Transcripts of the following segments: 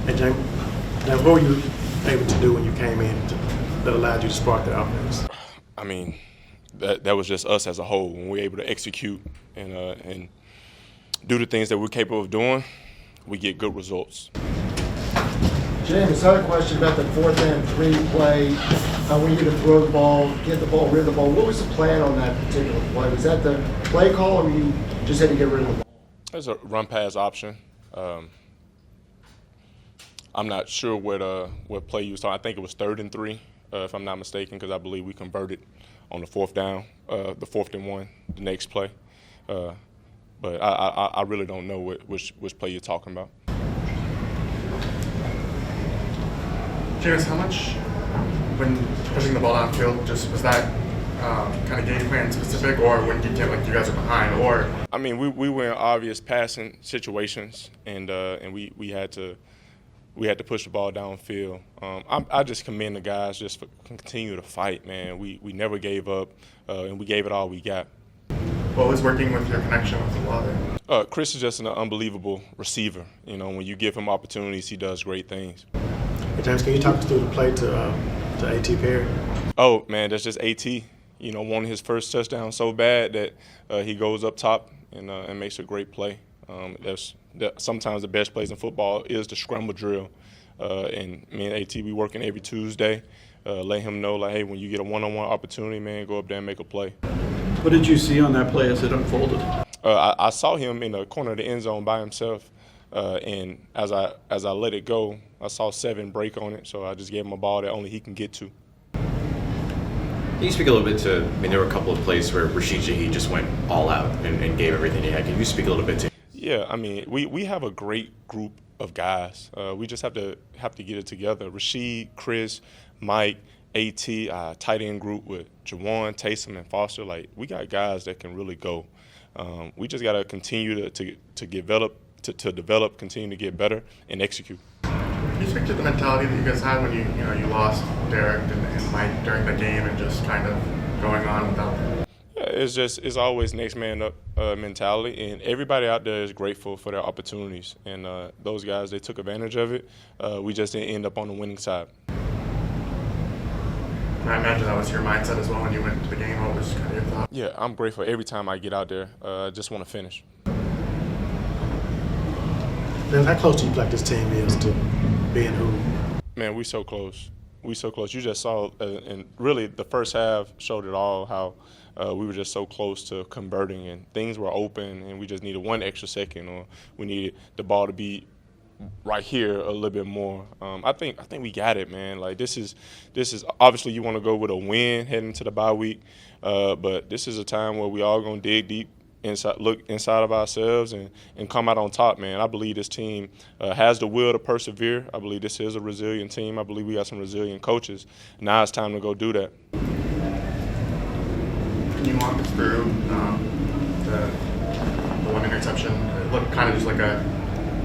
Hey, James, now what were you able to do when you came in that allowed you to spark the offense? I mean, that was just us as a whole. When we're able to execute and do the things that we're capable of doing, we get good results. James, I had a question about the 4th and 3 play. I want you to throw the ball, get the ball, rid of the ball. What was the plan on that particular play? Was that the play call, or you just had to get rid of the ball? There's a run pass option. I'm not sure what play you was talking. I think it was 3rd and 3, if I'm not mistaken, because I believe we converted on the 4th down, the 4th and 1, the next play. But I really don't know which play you're talking about. Jameis, how much, when pushing the ball downfield, just was that kind of game plan specific, or when you get like you guys are behind, or? I mean, we were in obvious passing situations, and we had to push the ball downfield. I just commend the guys just for continue to fight, man. We never gave up, and we gave it all we got. What was working with your connection with the ball? Chris is just an unbelievable receiver. You know, when you give him opportunities, he does great things. Hey, James, can you talk us through the play to A.T. Perry? Oh, man, that's just A.T. You know, wanting his first touchdown so bad that he goes up top and makes a great play. Sometimes the best plays in football is the scramble drill. And me and A.T., we working every Tuesday. Let him know, like, hey, when you get a one-on-one opportunity, man, go up there and make a play. What did you see on that play as it unfolded? I saw him in the corner of the end zone by himself. And as I let it go, I saw 7 break on it, so I just gave him a ball that only he can get to. Can you speak a little bit to, I mean, there were a couple of plays where Rashid Shaheed just went all out and gave everything he had. Can you speak a little bit to? Yeah, I mean, we have a great group of guys. We just have to get it together. Rashid, Chris, Mike, A.T., tight end group with Jawan, Taysom, and Foster. Like, we got guys that can really go. We just got to continue to develop, continue to get better, and execute. Can you speak to the mentality that you guys had when you lost Derek and Mike during the game, and just kind of going on without them? Yeah, it's always next man up mentality, and everybody out there is grateful for their opportunities. And those guys, they took advantage of it. We just didn't end up on the winning side. I imagine that was your mindset as well when you went into the game. What was kind of your thought? Yeah, I'm grateful every time I get out there. I just want to finish. Then how close do you feel like this team is to being who? Man, we so close. We so close. You just saw, and really the first half showed it all, how we were just so close to converting, and things were open, and we just needed 1 extra second, or we needed the ball to be right here a little bit more. I think we got it, man. Like, this is obviously you want to go with a win heading into the bye week, but this is a time where we all gonna dig deep look inside of ourselves and come out on top, man. I believe this team has the will to persevere. I believe this is a resilient team. I believe we got some resilient coaches. Now it's time to go do that. Can you walk us through the 1 interception? It looked kind of just like a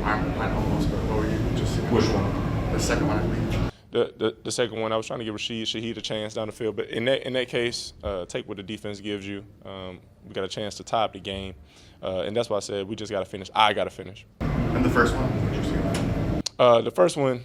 arm punt almost, but what were you just? Which one? The second one, I believe. The second one, I was trying to give Rashid Shaheed a chance down the field, but in that case, take what the defense gives you. We got a chance to tie up the game, and that's why I said we just got to finish. I got to finish. And the first one, what did you see? The first one,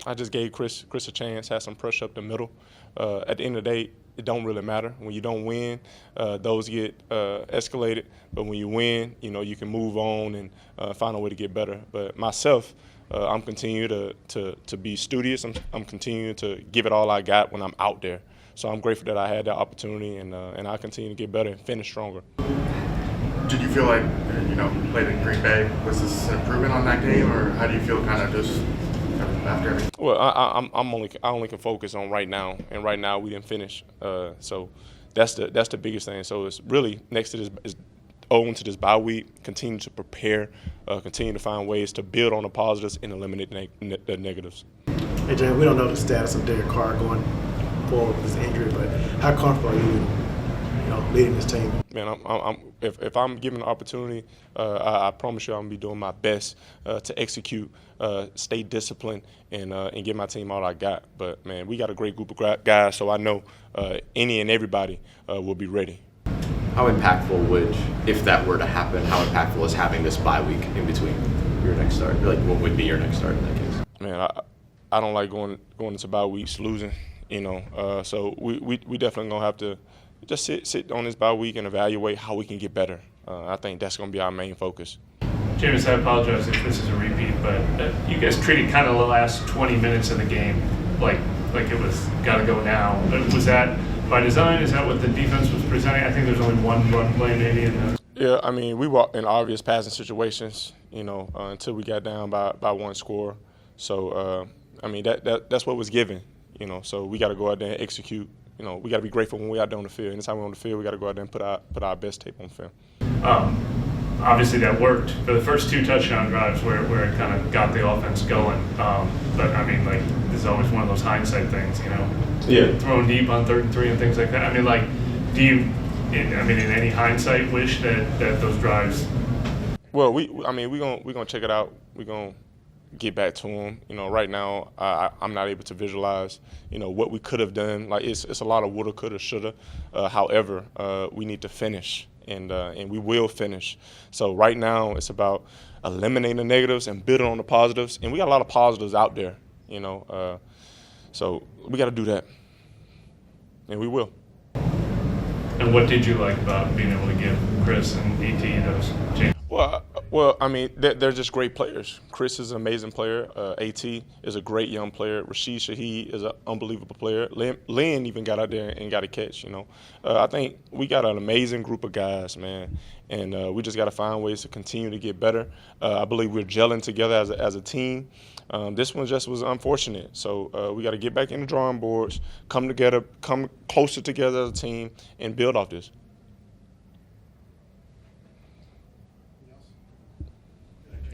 I just gave Chris a chance, had some pressure up the middle. At the end of the day, it don't really matter. When you don't win, those get escalated. But when you win, you can move on and find a way to get better. But myself, I'm continuing to be studious. I'm continuing to give it all I got when I'm out there. So I'm grateful that I had that opportunity, and I continue to get better and finish stronger. Did you feel like, you played in Green Bay, was this an improvement on that game, or how do you feel kind of just after everything? Well, I only can focus on right now, and right now we didn't finish. So that's the biggest thing. So it's really next to this is owing to this bye week, continue to prepare, continue to find ways to build on the positives and eliminate the negatives. Hey, James, we don't know the status of Derek Carr going forward with his injury, but how comfortable are you leading this team? Man, if I'm given the opportunity, I promise you I'm gonna be doing my best to execute, stay disciplined, and give my team all I got. But man, we got a great group of guys, so I know any and everybody will be ready. How impactful would, if that were to happen, how impactful is having this bye week in between your next start? Like, what would be your next start in that case? man, I don't like going into bye weeks losing, so we definitely gonna have to just sit on this bye week and evaluate how we can get better. I think that's gonna be our main focus. Jameis, I apologize if this is a repeat, but you guys treated kind of the last 20 minutes of the game like it was got to go now. Was that by design? Is that what the defense was presenting? I think there's only one run play maybe in the. Yeah, I mean, we were in obvious passing situations, until we got down by one score. So, I mean, that's what was given, So we got to go out there and execute. We got to be grateful when we're out there on the field. Anytime we're on the field, we got to go out there and put our best tape on film. Obviously, that worked for the first 2 touchdown drives where it kind of got the offense going. But I mean, like, this is always one of those hindsight things, Yeah. Throwing deep on 3rd and 3 and things like that. I mean, like, do you? In any hindsight, wish that those drives? Well, we're gonna check it out. We're gonna get back to them. Right now I'm not able to visualize, what we could have done. Like it's a lot of woulda, coulda, shoulda. However, we need to finish, and we will finish. So right now it's about eliminating the negatives and building on the positives. And we got a lot of positives out there, So we got to do that, and we will. And what did you like about being able to give Chris and ET those changes? Well, I mean, they're just great players. Chris is an amazing player. AT is a great young player. Rashid Shaheed is an unbelievable player. Lynn even got out there and got a catch, I think we got an amazing group of guys, man, and we just got to find ways to continue to get better. I believe we're gelling together as a team. This one just was unfortunate. So we got to get back in the drawing boards, come together, come closer together as a team, and build off this.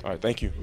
All right, thank you.